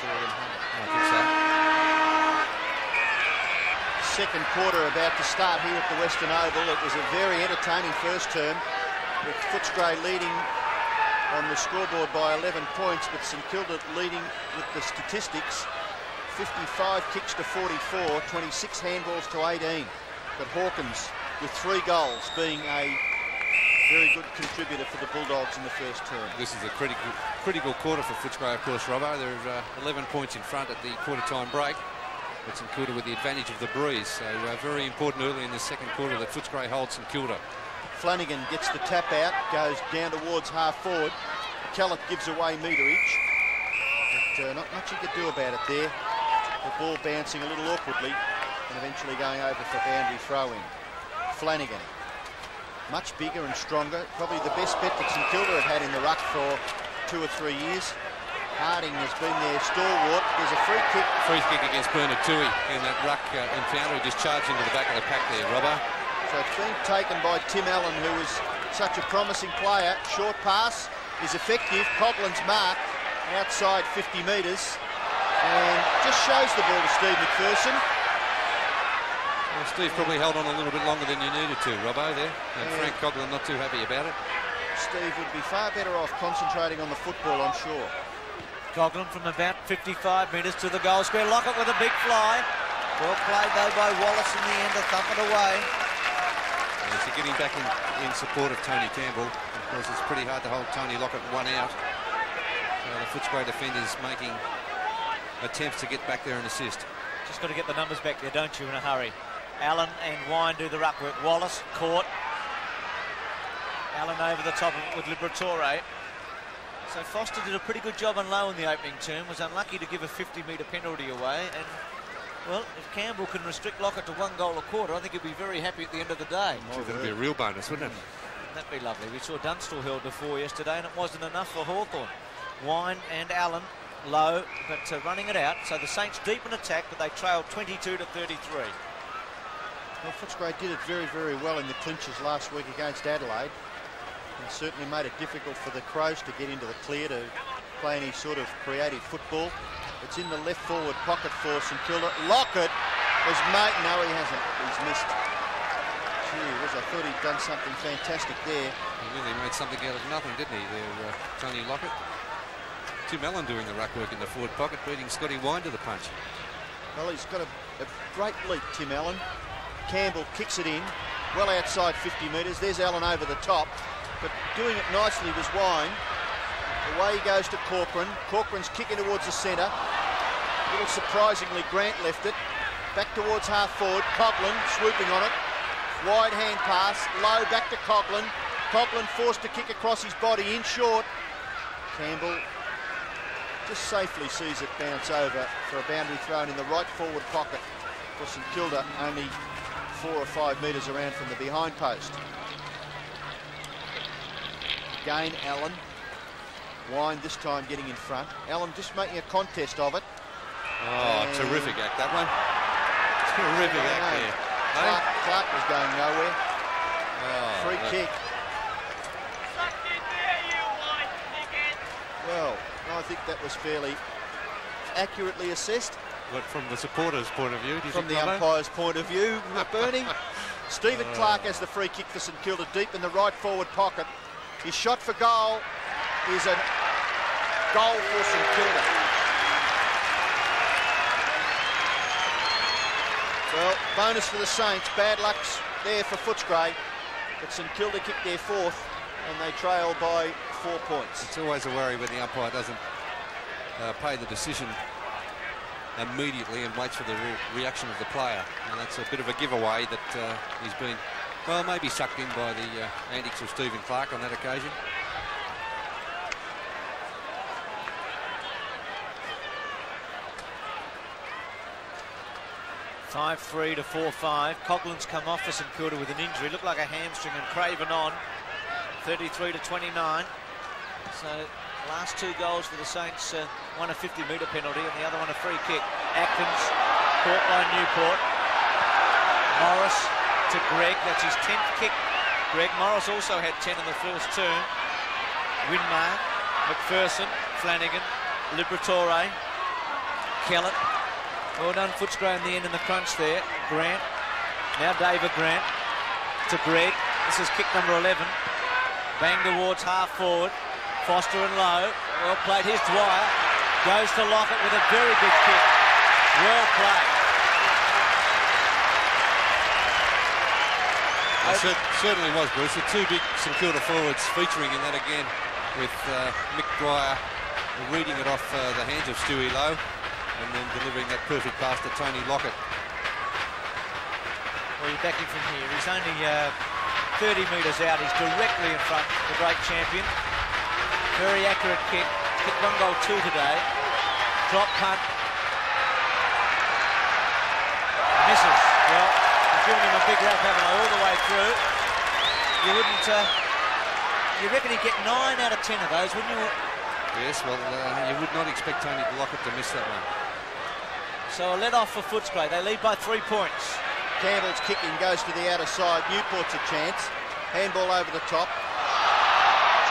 for them. I think so. Second quarter about to start here at the Western Oval. It was a very entertaining first term, with Footscray leading on the scoreboard by 11 points, but St Kilda leading with the statistics, 55 kicks to 44, 26 handballs to 18. But Hawkins with 3 goals being a very good contributor for the Bulldogs in the first term. This is a critical quarter for Footscray, of course, Robbo. They're 11 points in front at the quarter-time break. But St Kilda with the advantage of the breeze. So very important early in the second quarter that Footscray holds St Kilda. Flanagan gets the tap out, goes down towards half forward. Kellett gives away meterage. But not much you could do about it there. The ball bouncing a little awkwardly and eventually going over for boundary throw-in. Flanagan, much bigger and stronger. Probably the best bet that St Kilda have had in the ruck for 2 or 3 years. Harding has been their stalwart. There's a free kick. Free kick against Bernard Toohey in that ruck encounter. He just charged into the back of the pack there, Robbo. So it's been taken by Tim Allen, who is such a promising player. Short pass is effective. Coughlin's mark outside 50 metres and just shows the ball to Steve McPherson. Well, Steve probably held on a little bit longer than you needed to, Robbo, there. And Frank Coughlin not too happy about it. Steve would be far better off concentrating on the football, I'm sure. Coughlin from about 55 metres to the goal square. Lockett with a big fly. Well played though by Wallace in the end to thump it away. So getting back in support of Tony Campbell. Of course, it's pretty hard to hold Tony Lockett one out. The Footscray defenders making attempts to get back there and assist. Just got to get the numbers back there, don't you, in a hurry. Allen and Wine do the ruck work. Wallace caught. Allen over the top of it with Liberatore. So Foster did a pretty good job on low in the opening term, was unlucky to give a 50-metre penalty away, and, well, if Campbell can restrict Lockett to 1 goal a quarter, I think he'll be very happy at the end of the day. Oh, that'd be a real bonus, wouldn't it? That'd be lovely. We saw Dunstall held to 4 yesterday, and it wasn't enough for Hawthorn. Wine and Allen low, but running it out. So the Saints deep in attack, but they trailed 22 to 33. Well, Footscray did it very, very well in the clinches last week against Adelaide. And certainly made it difficult for the Crows to get into the clear to play any sort of creative football. It's in the left forward pocket for St Kilda. Lockett has made... No, he hasn't. He's missed. Gee whiz, I thought he'd done something fantastic there. He really made something out of nothing, didn't he, there, Tony Lockett? Tim Allen doing the ruck work in the forward pocket, beating Scotty Wine to the punch. Well, he's got a great leap, Tim Allen. Campbell kicks it in, well outside 50 metres. There's Allen over the top. But doing it nicely was Wine. Away he goes to Corcoran. Corcoran's kicking towards the centre. A little surprisingly, Grant left it. Back towards half forward. Coughlin swooping on it. Wide hand pass. Low back to Coughlin. Coughlin forced to kick across his body in short. Campbell just safely sees it bounce over for a boundary thrown in the right forward pocket for St Kilda, only 4 or 5 metres around from the behind post. Again, Allen. Wine this time getting in front. Allen just making a contest of it. Oh, and terrific act, that one. Terrific act there. Clark was going nowhere. Oh, free kick. Well, I think that was fairly accurately assessed. But from the supporters' point of view, do you from think, the umpire's point of view, Bernie. Stephen Clark has the free kick for St Kilda, deep in the right forward pocket. His shot for goal is a goal for St Kilda. Well, bonus for the Saints. Bad luck's there for Footscray. But St Kilda kicked their 4th and they trail by 4 points. It's always a worry when the umpire doesn't pay the decision immediately and waits for the reaction of the player. And that's a bit of a giveaway that he's been, well, maybe sucked in by the antics of Stephen Clark on that occasion. (5-3 to 4-5). Coughlin's come off for St Kilda with an injury. Looked like a hamstring, and Craven on. 33 to 29. So last 2 goals for the Saints, one a 50-metre penalty and the other one a free kick. Atkins caught by Newport. Morris to Gregg, that's his 10th kick. Gregg Morris also had 10 in the first term. Winmar, McPherson, Flanagan, Liberatore, Kellett. Well done, Footscray in the end in the crunch there. Grant. Now David Grant to Greg. This is kick number 11. Bang towards half forward. Foster and Lowe. Well played. Here's Dwyer. Goes to Lockett with a very good kick. Well played. It certainly was, Bruce. The two big St Kilda forwards featuring in that again with Mick Dwyer reading it off the hands of Stewie Lowe and then delivering that perfect pass to Tony Lockett. Well, you're backing from here. He's only 30 metres out. He's directly in front of the great champion. Very accurate kick. Kicked 1 goal 2 today. Drop punt. Misses. Well, he's given him a big rap, haven't I, all the way through. You wouldn't... you reckon he'd get 9 out of 10 of those, wouldn't you? Yes, well, you would not expect Tony Lockett to miss that one. So a let off for Footscray. They lead by 3 points. Campbell's kicking goes to the outer side. Newport's a chance. Handball over the top.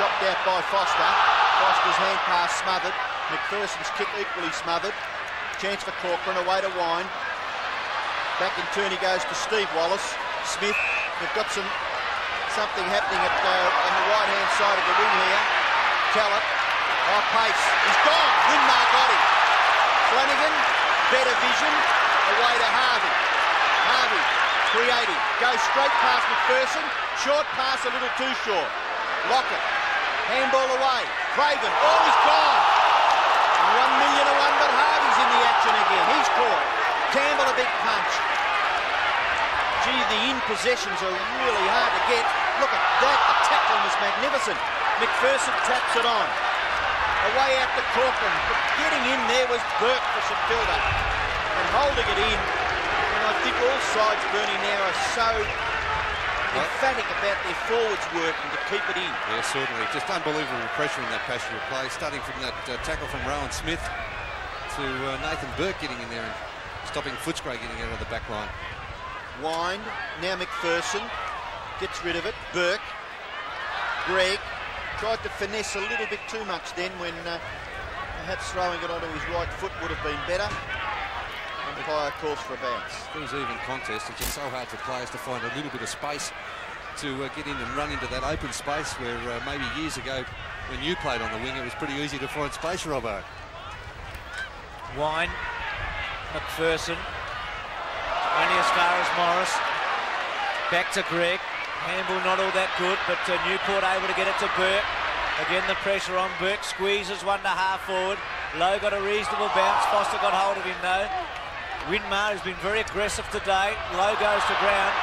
Chopped out by Foster. Foster's hand pass smothered. McPherson's kick equally smothered. Chance for Corcoran, away to Wine. Back in turn he goes to Steve Wallace. Smith, they've got something happening on the right-hand side of the wing here. Kellett, pace. He's gone. Winmar got him. Flanagan, better vision. Away to Harvey. Harvey, creative. Goes straight past McPherson. Short pass a little too short. Lockett. Handball away. Craven. Oh, he's gone. 1 million to 1, but Harvey's in the action again. He's caught. Campbell a big punch. Gee, the in possessions are really hard to get. Look at that. The tackling was magnificent. McPherson taps it on. Away out to Corcoran. But getting in there was Burke for St Kilda. And holding it in. And I think all sides, Bernie, now are so emphatic about their forwards working to keep it in. Yeah, certainly. Just unbelievable pressure in that passage of play, starting from that tackle from Rowan Smith to Nathan Burke getting in there and stopping Footscray getting out of the back line. Wind, now McPherson gets rid of it. Burke, Greg tried to finesse a little bit too much then when perhaps throwing it onto his right foot would have been better. Umpire calls for a bounce. These even contests, it's just so hard for players to find a little bit of space to get in and run into that open space where maybe years ago when you played on the wing it was pretty easy to find space, Robbo. Wine, McPherson, only as far as Morris. Back to Greg. Handball not all that good, but Newport able to get it to Burke. Again the pressure on Burke, squeezes 1 to half forward. Lowe got a reasonable bounce, Foster got hold of him though. Winmar has been very aggressive today. Lowe goes to ground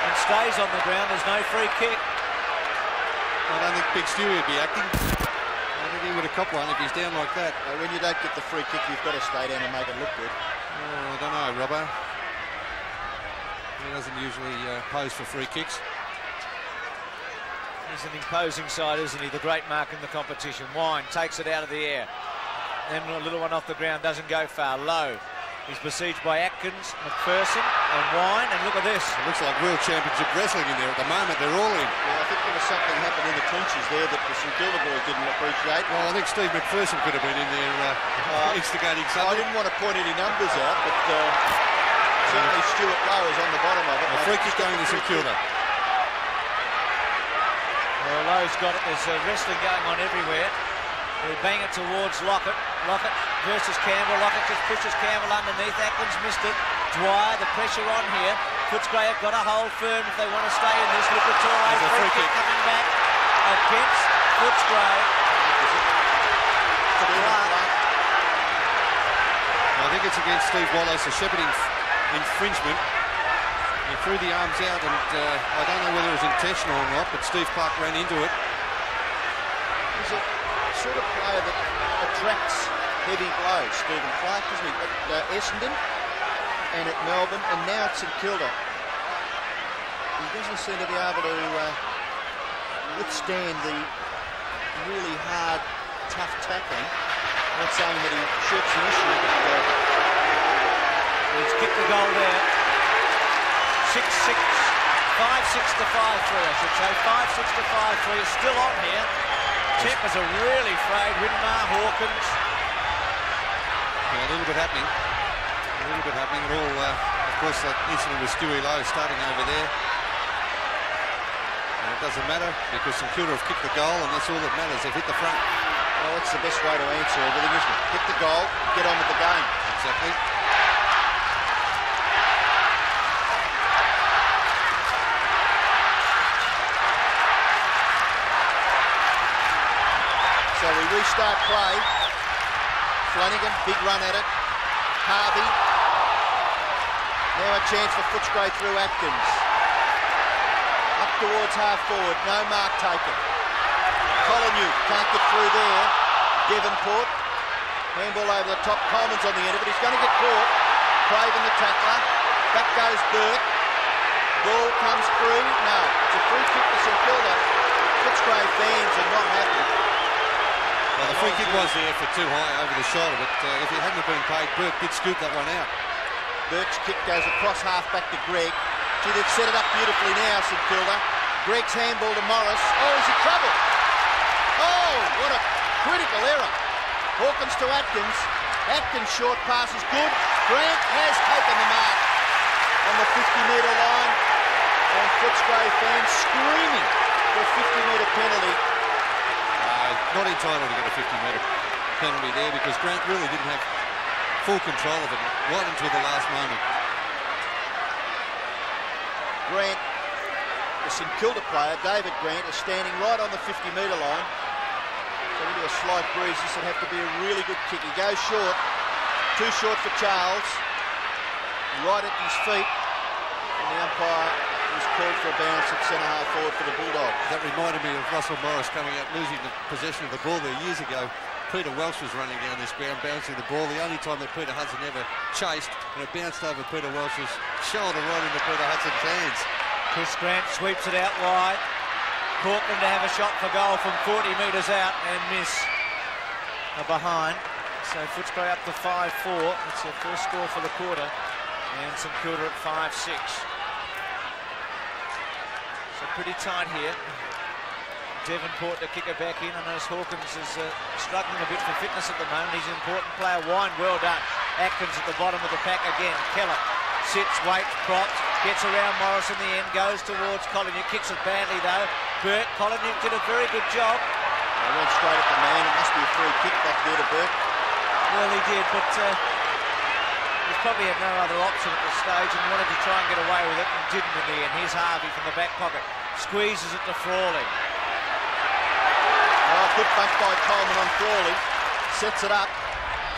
and stays on the ground. There's no free kick. I don't think Big Stewie would be acting. I think he would have copped one if he's down like that. When you don't get the free kick, you've got to stay down and make it look good. Oh, I don't know, Robbo. He doesn't usually pose for free kicks. He's an imposing side, isn't he? The great mark in the competition. Wine takes it out of the air. Then a little one off the ground, doesn't go far. Low. He's besieged by Atkins, McPherson and Wine, and look at this. It looks like World Championship wrestling in there at the moment. They're all in. Yeah, I think there was something happened in the trenches there that the St Kilda boys didn't appreciate. Well, I think Steve McPherson could have been in there instigating something. I didn't want to point any numbers out, but certainly Stuart Lowe is on the bottom of it. A free kick going to St Kilda. Well, Lowe's got it. There's wrestling going on everywhere. They bang it towards Lockett. Lockett versus Campbell. Lockett just pushes Campbell underneath. Atkins missed it. Dwyer, the pressure on here. Footscray have got to hold firm if they want to stay in this. Lucatore, free kick coming back against Footscray. I think it's against Steve Wallace, a shepherding infringement. He threw the arms out, and I don't know whether it was intentional or not, but Steve Clark ran into it. He's a sort of player that attracts heavy blows. Stephen Clark, isn't he? At Essendon and at Melbourne, and now at St Kilda. He doesn't seem to be able to withstand the really hard, tough tackling. I'm not saying that he shirks the issue, but he's kicked the goal there. 5-6 to 5-3, I should say. 5-6 to 5-3 is still on here. Tempers are really frayed. Winmar, Hawkins. Yeah, a little bit happening. A little bit happening at all. Of course, that incident with Stewie Lowe starting over there. And it doesn't matter because St Kilda have kicked the goal, and that's all that matters. They've hit the front. Well, that's the best way to answer everything, isn't it? Hit the goal, get on with the game. Exactly. So we restart play. Flanagan, big run at it. Harvey. Now a chance for Footscray through Atkins. Up towards half forward, no mark taken. Collingham can't get through there. Devonport. Handball over the top. Coleman's on the end of it. He's going to get caught. Craven the tackler. Back goes Burke. Ball comes through. No, it's a free kick to St Kilda. Footscray fans are not happy. Well, the free kick was there for too high over the shoulder, but if it hadn't been paid, Burke did scoop that one out. Burke's kick goes across half back to Greg. Gee, they've set it up beautifully now, St Kilda. Greg's handball to Morris. Oh, he's in trouble. Oh, what a critical error. Hawkins to Atkins. Atkins' short pass is good. Grant has taken the mark on the 50-metre line. And Footscray fans screaming for a 50-metre penalty. Not entitled to get a 50-metre penalty there because Grant really didn't have full control of it right until the last moment. Grant, the St Kilda player, David Grant, is standing right on the 50-metre line. So into a slight breeze, this would have to be a really good kick. He goes short, too short for Charles, right at his feet, and the umpire was called for a bounce at centre-half forward for the Bulldogs. That reminded me of Russell Morris coming out, losing the possession of the ball there years ago. Peter Welsh was running down this ground, bouncing the ball. The only time that Peter Hudson ever chased, and it bounced over Peter Welsh's shoulder right into Peter Hudson's hands. Chris Grant sweeps it out wide. Corcoran to have a shot for goal from 40 metres out and miss. Behind. So Footscray up to 5-4. It's the first score for the quarter. And St Kilda at 5-6. So pretty tight here. Devonport to kick it back in. I notice Hawkins is struggling a bit for fitness at the moment. He's an important player. Wine, well done. Atkins at the bottom of the pack again. Keller sits, waits, props, gets around Morris in the end, goes towards Collingham. Kicks it badly though. Burke, Collingham did a very good job. He went straight at the man. It must be a free kick back there to Burke. Well, he did, but he probably had no other option at this stage and wanted to try and get away with it and didn't in the end. Here's Harvey from the back pocket. Squeezes it to Frawley. Oh, good bump by Coleman on Frawley. Sets it up.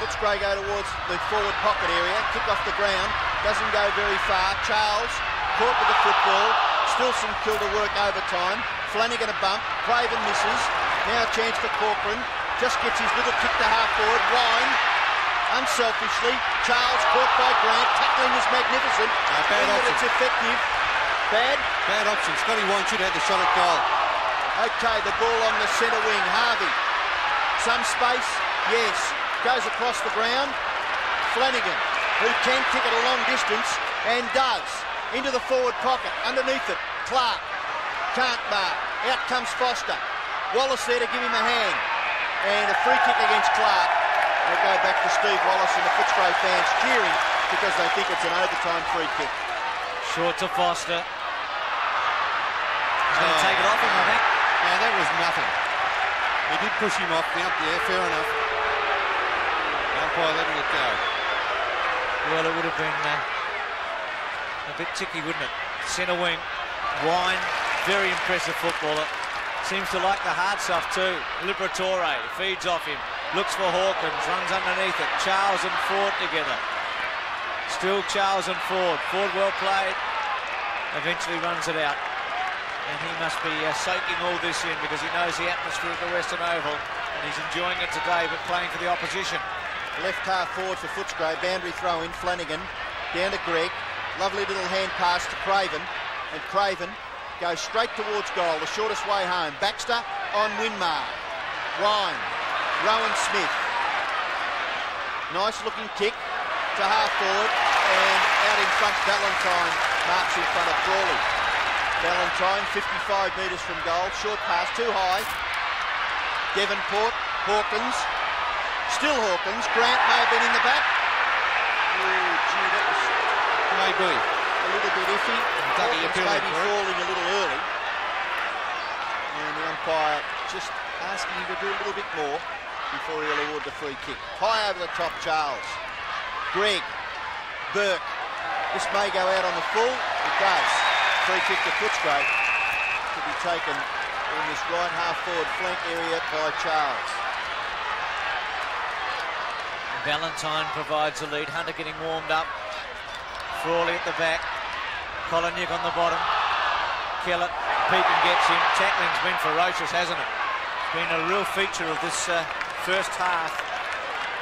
Footscray go towards the forward pocket area. Kick off the ground. Doesn't go very far. Charles caught with the football. Still St Kilda work overtime. Flanagan a bump. Craven misses. Now a chance for Corcoran. Just gets his little kick to half forward. Wine. Unselfishly. Charles caught by Grant. Tackling is magnificent. Bad option. It's effective. Bad? Bad option. Scotty Wine should have the shot at goal. Okay, the ball on the centre wing. Harvey. Some space? Yes. Goes across the ground. Flanagan, who can kick it a long distance, and does. Into the forward pocket. Underneath it. Clark. Can't mark. Out comes Foster. Wallace there to give him a hand. And a free kick against Clark. They go back to Steve Wallace and the Footscray fans cheering because they think it's an overtime free kick. Short to Foster. He's going to take it off him, I think. Yeah, that was nothing. He did push him off the ump there, fair enough. The umpire letting it go. Well, it would have been a bit ticky, wouldn't it? Centre wing. Wine, very impressive footballer. Seems to like the hard stuff too. Liberatore feeds off him. Looks for Hawkins, runs underneath it. Charles and Ford together. Still Charles and Ford. Ford well played. Eventually runs it out. And he must be soaking all this in because he knows the atmosphere at the Western Oval. And he's enjoying it today, but playing for the opposition. Left half forward for Footscray. Boundary throw in. Flanagan down to Greg. Lovely little hand pass to Craven. And Craven goes straight towards goal, the shortest way home. Baxter on Winmar. Wine. Rowan Smith. Nice looking kick to half forward. And out in front, Valentine marks in front of Frawley. Valentine, 55 metres from goal. Short pass, too high. Devonport. Hawkins. Still Hawkins. Grant may have been in the back. Oh, gee, that was Maybe. a little bit iffy. Hawkins maybe falling a little early. And the umpire just asking him to do a little bit more before he'll award the free kick. High over the top, Charles. Greg. Burke. This may go out on the full. It does. Free kick to Footscray to be taken in this right half forward flank area by Charles. Valentine provides the lead. Hunter getting warmed up. Frawley at the back. Kolonyuk on the bottom. Kilda. Pekin gets him. Tackling's been ferocious, hasn't it? It's been a real feature of this first half.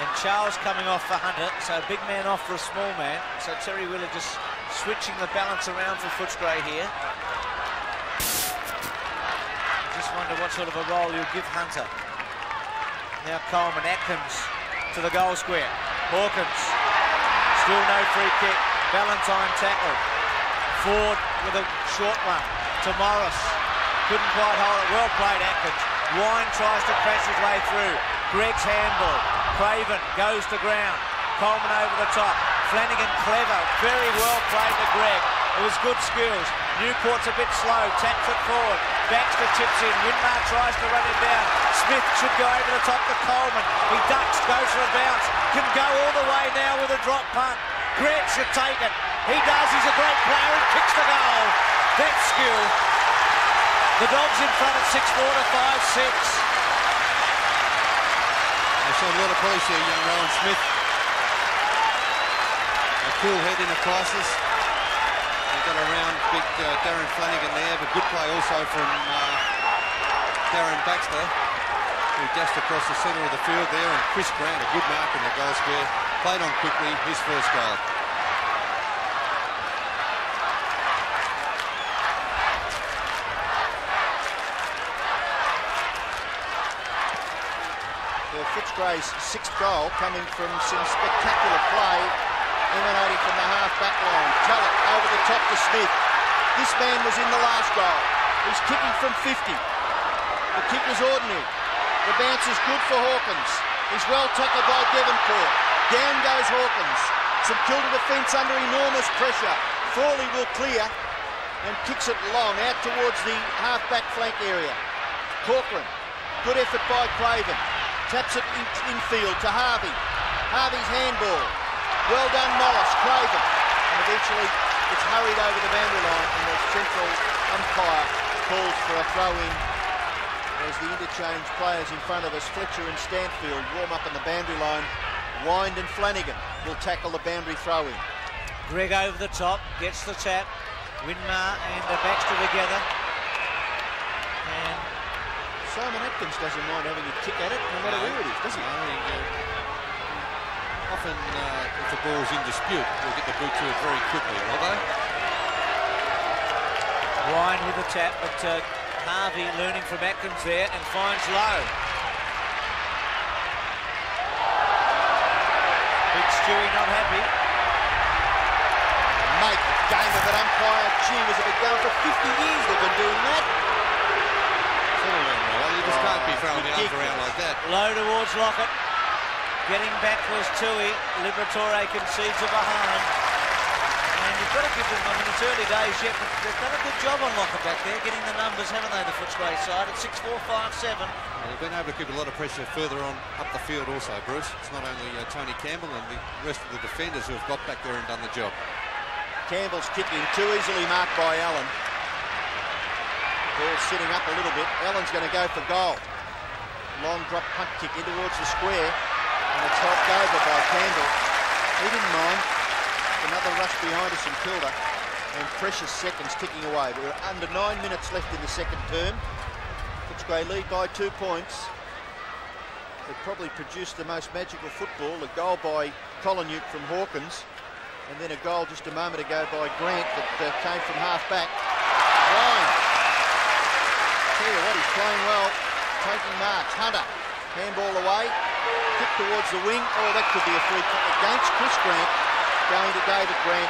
And Charles coming off for Hunter, so a big man off for a small man. So Terry Wheeler just switching the balance around for Footscray here. I just wonder what sort of a role you'll give Hunter. Now Coleman, Atkins to the goal square. Hawkins, still no free kick. Valentine tackled. Ford with a short one to Morris. Couldn't quite hold it. Well played, Atkins. Wine tries to crash his way through. Greg's handball. Craven goes to ground. Coleman over the top. Flanagan clever. Very well played to Greg. It was good skills. Newport's a bit slow. Taps it forward. Baxter chips in. Winmar tries to run him down. Smith should go over the top to Coleman. He ducks, goes for a bounce. Can go all the way now with a drop punt. Grant should take it. He does. He's a great player and kicks the goal. That's skill. The Dogs in front at 6-4 to 5-6. I saw a lot of police there, young Rowan Smith. A cool head in a crisis. He got around big Darren Flanagan there, but good play also from Darren Baxter, who dashed across the centre of the field there, and Chris Grant, a good mark in the goal square, played on quickly, his first goal. Footscray's sixth goal coming from some spectacular play emanating from the half-back line. Tallett over the top to Smith. This man was in the last goal. He's kicking from 50. The kick was ordinary. The bounce is good for Hawkins. He's well tackled by Devonport. Down goes Hawkins. St Kilda defence under enormous pressure. Frawley will clear and kicks it long out towards the half-back flank area. Corcoran. Good effort by Craven. Taps it infield to Harvey. Harvey's handball. Well done, Mollis. Craven. And eventually it's hurried over the boundary line and the central umpire calls for a throw-in as the interchange players in front of us, Fletcher and Stanfield, warm up on the boundary line. Wind and Flanagan will tackle the boundary throw-in. Greg over the top, gets the tap. Winmar and Baxter together. And Simon Atkins doesn't mind having a kick at it, no matter where it is, does he? Often, if the ball's in dispute, we'll get the boot to it very quickly, although. Wine with the tap, but Harvey learning from Atkins there and finds low. Big Stewie not happy. Make a game of it, umpire. Gee, was it been going for 50 years they've been doing that? You just can't be throwing the arms around like that. Low towards Lockett. Getting back was Tui. Liberatore concedes a behind. And you've got to give them, I mean, it's early days yet, but they've done a good job on Lockett back there, getting the numbers, haven't they, the Footscray side at 6-4, 5-7. Well, they've been able to keep a lot of pressure further on up the field also, Bruce. It's not only Tony Campbell and the rest of the defenders who have got back there and done the job. Campbell's kicking too easily marked by Allen. Ball sitting up a little bit. Allen's going to go for goal. Long drop punt kick in towards the square. And it's helped over by Campbell. He didn't mind. Another rush behind us in Kilda. And precious seconds ticking away. We're under 9 minutes left in the second term. Footscray lead by 2 points. They probably produced the most magical football. A goal by Kolonyuk from Hawkins. And then a goal just a moment ago by Grant that came from half-back. Line. Tell you what, he's playing well, taking marks. Hunter, handball away, kick towards the wing. Oh, that could be a free kick against Chris Grant, going to David Grant.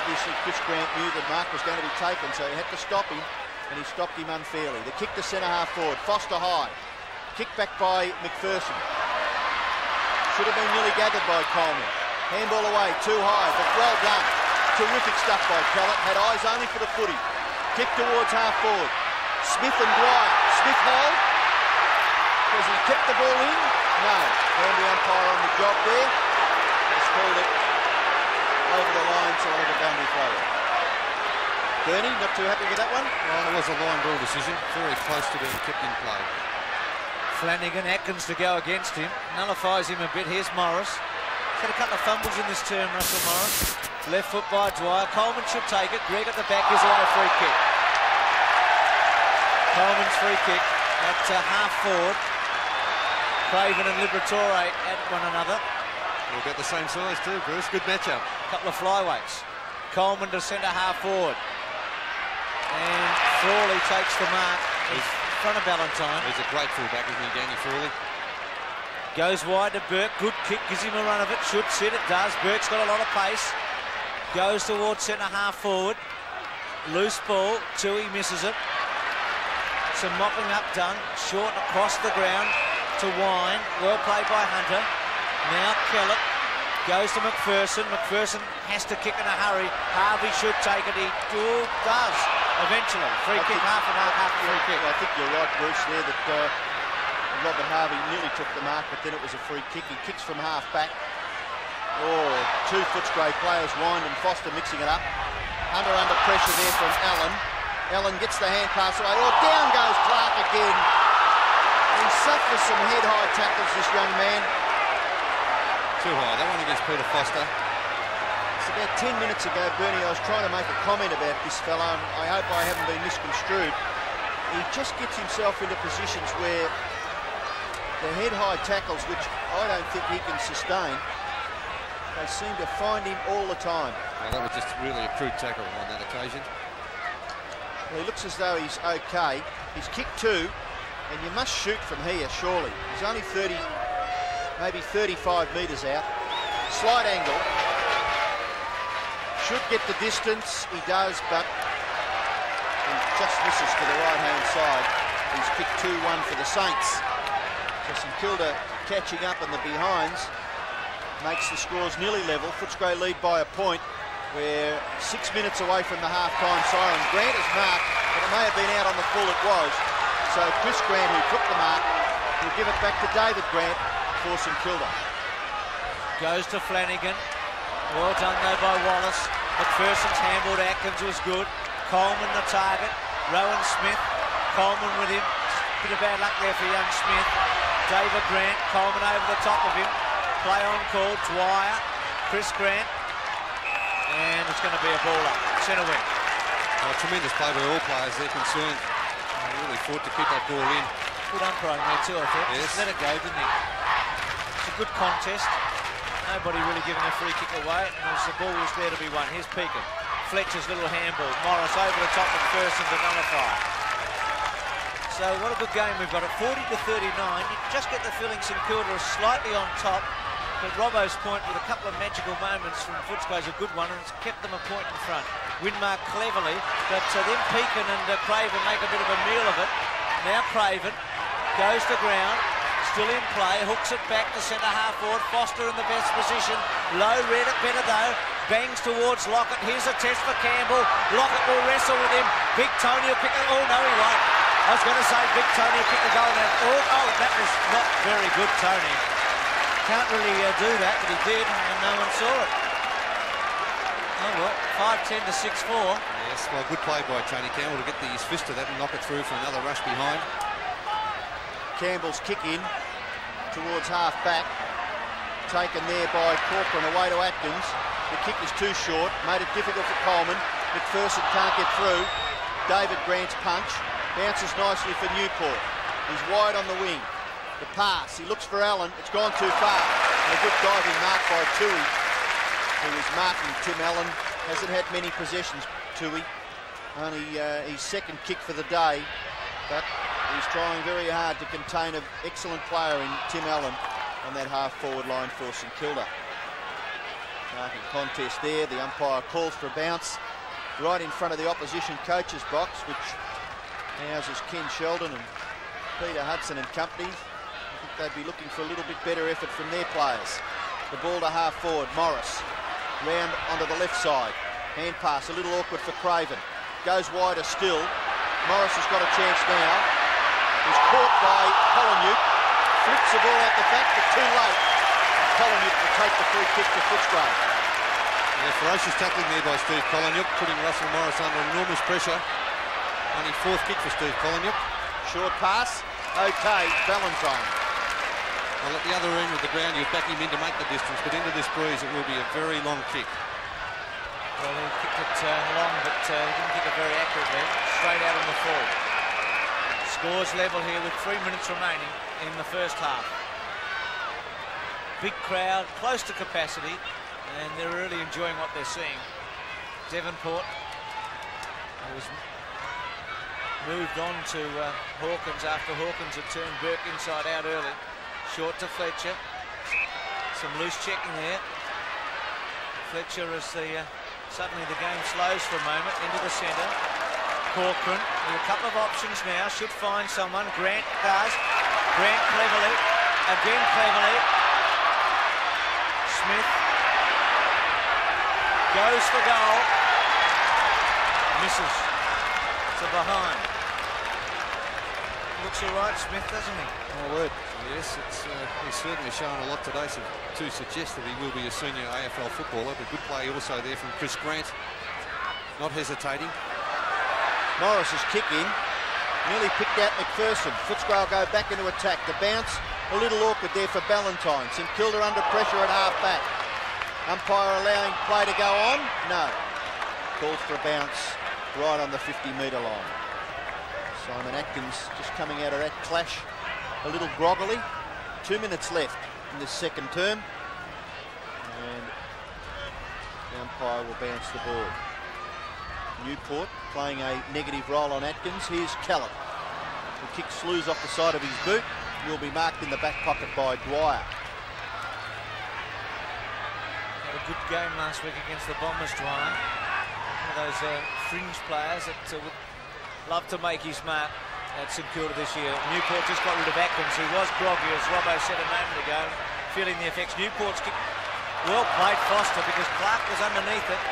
Obviously, Chris Grant knew the mark was going to be taken, so he had to stop him, and he stopped him unfairly. The kick to centre half forward, Foster high. Kick back by McPherson. Should have been nearly gathered by Coleman. Handball away, too high, but well done. Terrific stuff by Kellett. Had eyes only for the footy. Kick towards half forward. Smith and Dwyer. Smith hold. Has he kept the ball in? No. Handy umpire on the job there. Has called it over the line, so we'll have a boundary throw. Bernie, not too happy with that one? Well, it was a line ball decision. Very close to being kept in play. Flanagan, Atkins to go against him. Nullifies him a bit. Here's Morris. He's had a couple of fumbles in this term, Russell Morris. Left foot by Dwyer. Coleman should take it. Greg at the back is away, free kick. Coleman's free kick at half forward. Craven and Liberatore at one another. They're about the same size too, Bruce. Good matchup. Couple of flyweights. Coleman to centre half forward. And Frawley takes the mark in front of Ballantyne. He's a great fullback, isn't he, Danny Frawley? Goes wide to Burke. Good kick, gives him a run of it. Should sit, it does. Burke's got a lot of pace. Goes towards centre half forward. Loose ball. Tui misses it. Some mopping up done. Short across the ground to Wine. Well played by Hunter. Now Kellett goes to McPherson. McPherson has to kick in a hurry. Harvey should take it. He does eventually. Free kick, half and half free kick. I think you're right, Bruce, there that Robert Harvey nearly took the mark, but then it was a free kick. He kicks from half back. Oh, two Footscray players, Wind and Foster, mixing it up. Hunter under pressure there from Allen. Allen gets the hand pass away. Oh, down goes Clark again. He suffers some head-high tackles, this young man. Too high, that one against Peter Foster. It's about 10 minutes ago, Bernie, I was trying to make a comment about this fella, and I hope I haven't been misconstrued. He just gets himself into positions where the head-high tackles, which I don't think he can sustain, they seem to find him all the time. Well, that was just really a crude tackle on that occasion. Well, he looks as though he's okay. He's kicked two, and you must shoot from here, surely. He's only 30, maybe 35 metres out. Slight angle. Should get the distance. He does, but he just misses to the right-hand side. He's kicked 2-1 for the Saints. So St Kilda catching up in the behinds. Makes the scores nearly level. Footscray lead by a point. We're 6 minutes away from the half-time siren. Grant is marked, but it may have been out on the full. It was. So Chris Grant, who took the mark, will give it back to David Grant for St Kilda. Goes to Flanagan. Well done though by Wallace. McPherson's handball to Atkins was good. Coleman the target. Rowan Smith. Coleman with him. Bit of bad luck there for young Smith. David Grant. Coleman over the top of him. Play on call. Dwyer. Chris Grant. And it's going to be a ball up. Centre wing. Oh, tremendous play by all players. They're concerned. They really fought to keep that ball in. Good umpiring there too, I thought. Yes. Just let it go, didn't he? It's a good contest. Nobody really giving a free kick away. And the ball was there to be won. Here's Pekin. Fletcher's little handball. Morris over the top of Ferguson to nullify. So what a good game we've got. At 40-39, you just get the feeling St Kilda is slightly on top. But Robbo's point with a couple of magical moments from Footscray is a good one, and it's kept them a point in front. Winmark cleverly, but then Pekin and Craven make a bit of a meal of it. Now Craven goes to ground, still in play, hooks it back to centre half forward. Foster in the best position. Low read it better though. Bangs towards Lockett. Here's a test for Campbell. Lockett will wrestle with him. Big Tony will kick it. Oh no, he won't. I was going to say Big Tony will kick the goal now. Oh, that was not very good, Tony. Can't really do that, but he did, and no one saw it. Oh well, 5-10 to 6-4. Yes, well, good play by Tony Campbell to get his fist to that and knock it through for another rush behind. Campbell's kick in towards half back. Taken there by Corcoran away to Atkins. The kick is too short, made it difficult for Coleman. McPherson can't get through. David Grant's punch. Bounces nicely for Newport. He's wide on the wing. The pass, he looks for Allen, it's gone too far. And a good diving mark by Tui, who is marking Tim Allen. Hasn't had many possessions, Tui. Only his second kick for the day, but he's trying very hard to contain an excellent player in Tim Allen on that half-forward line for St Kilda. Marking contest there, the umpire calls for a bounce right in front of the opposition coach's box, which houses Ken Sheldon and Peter Hudson and company. they'd be looking for a little bit better effort from their players. The ball to half forward, Morris. Round onto the left side. Hand pass, a little awkward for Craven. Goes wider still. Morris has got a chance now. He's caught by Collingwood. Flips the ball out the back, but too late. Collingwood will take the free kick to Footscray. Yeah, ferocious tackling there by Steve Collingwood, putting Russell Morris under enormous pressure. Only fourth kick for Steve Collingwood. Short pass. Okay, Valentine. Well, at the other end of the ground, you'd back him in to make the distance, but into this breeze, it will be a very long kick. Well, he kicked it long, but he didn't kick it very accurately. Straight out on the full. Scores level here with 3 minutes remaining in the first half. Big crowd, close to capacity, and they're really enjoying what they're seeing. Devonport was moved on to Hawkins after Hawkins had turned Burke inside out early. Short to Fletcher. Some loose checking there. Fletcher as suddenly the game slows for a moment into the centre. Corcoran with a couple of options now, should find someone. Grant does. Grant cleverly, again cleverly. Smith goes for goal. Misses. It's a behind. Looks all right, Smith, doesn't he? My word. Yes, he's certainly shown a lot today to suggest that he will be a senior AFL footballer. But good play also there from Chris Grant. Not hesitating. Morris's kick in. Nearly picked out McPherson. Footscray will go back into attack. The bounce, a little awkward there for Ballantyne. St Kilda under pressure at half back. Umpire allowing play to go on? No. Calls for a bounce right on the 50-metre line. Simon Atkins just coming out of that clash a little groggily. 2 minutes left in this second term. And the umpire will bounce the ball. Newport playing a negative role on Atkins. Here's Kellett, who kicks loose off the side of his boot. Will be marked in the back pocket by Dwyer. Had a good game last week against the Bombers, Dwyer. One of those fringe players that would love to make his mark at St Kilda this year. Newport just got rid of Atkins, who was groggy, as Robbo said a moment ago, feeling the effects. Newport's kick, well played Foster, because Clark was underneath it.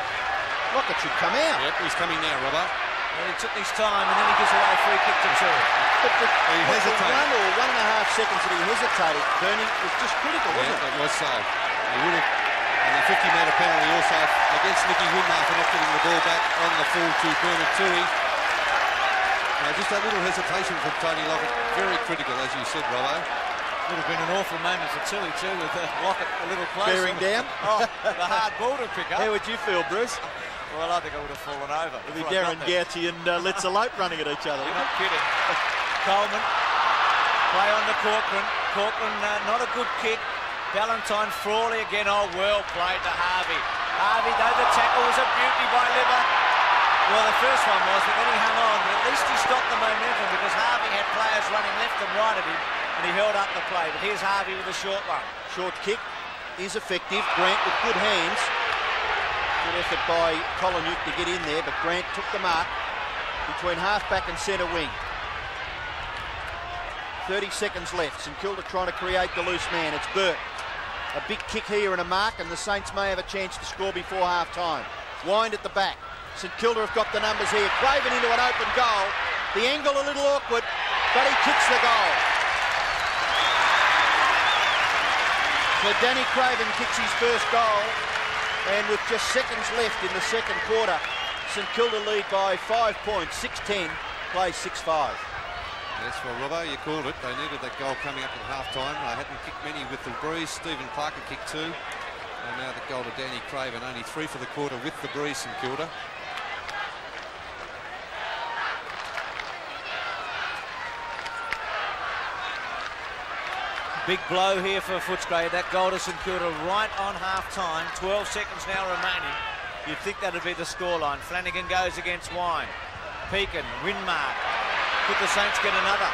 Lockett should come out. Yep, he's coming now, Robbo. Well, he took his time, and then he gives away a free kick to two. But the hesitated. 1 or 1.5 seconds that he hesitated, Bernie, was just critical, wasn't it? It was so. He would have, and the 50-metre penalty also against Nicky Winmar for not getting the ball back on the full to Bernard Toohey. Just that little hesitation from Tony Lockett, very critical, as you said, Robbo. Would have been an awful moment for Toohey too, with Lockett a little closer. Bearing down. Oh, the hard ball to pick up. How would you feel, Bruce? Well, I think I would have fallen over. It'd be Darren Gauci and Let's Elope running at each other. You're not kidding. Coleman, play on to Corcoran. Corcoran, not a good kick. Ballantyne, Frawley again. Oh, well played to Harvey. Harvey, though the tackle was a beauty by Liver. Well, the first one was, but then he hung on. But at least he stopped the momentum, because Harvey had players running left and right at him, and he held up the play. But here's Harvey with a short one. Short kick is effective. Grant with good hands. Good effort by Collingwood to get in there, but Grant took the mark between half-back and centre wing. 30 seconds left. St Kilda trying to create the loose man. It's Burke. A big kick here and a mark, and the Saints may have a chance to score before half-time. Wind at the back. St Kilda have got the numbers here. Craven into an open goal. The angle a little awkward, but he kicks the goal. So Danny Craven kicks his first goal, and with just seconds left in the second quarter, St Kilda lead by 5 points, 6-10, play 6-5. Yes, well, Robbo, you called it. They needed that goal coming up at half-time. They hadn't kicked many with the breeze. Stephen Parker kicked 2. And now the goal to Danny Craven, only 3 for the quarter with the breeze, St Kilda. Big blow here for Footscray. That goal to St Kilda right on half-time. 12 seconds now remaining. You'd think that'd be the scoreline. Flanagan goes against Wine. Pekin, Winmark. Could the Saints get another?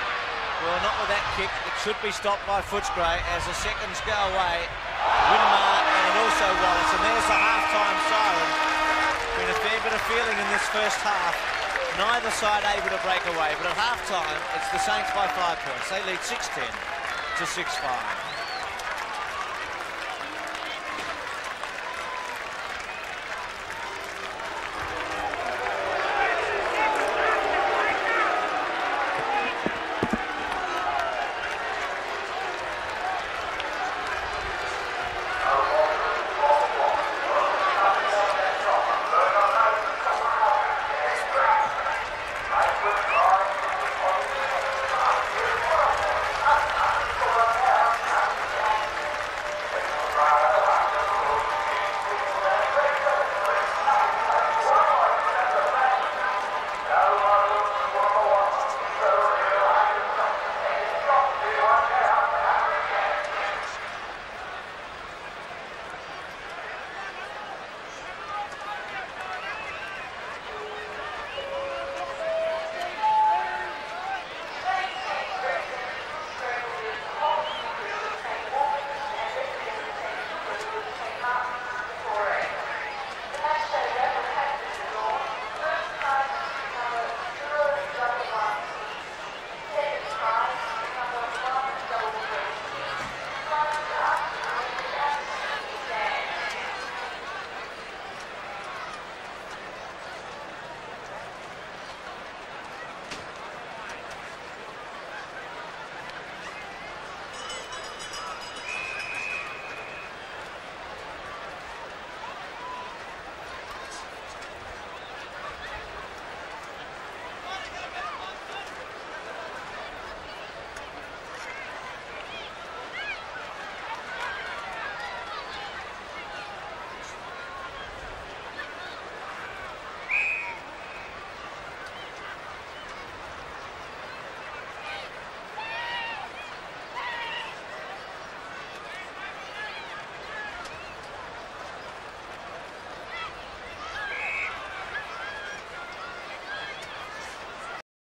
Well, not with that kick. It should be stopped by Footscray as the seconds go away. Winmark and also Wallace. And there's the half-time siren. Been a fair bit of feeling in this first half. Neither side able to break away. But at half-time, it's the Saints by 5 points. They lead 6-10 to to 6-5.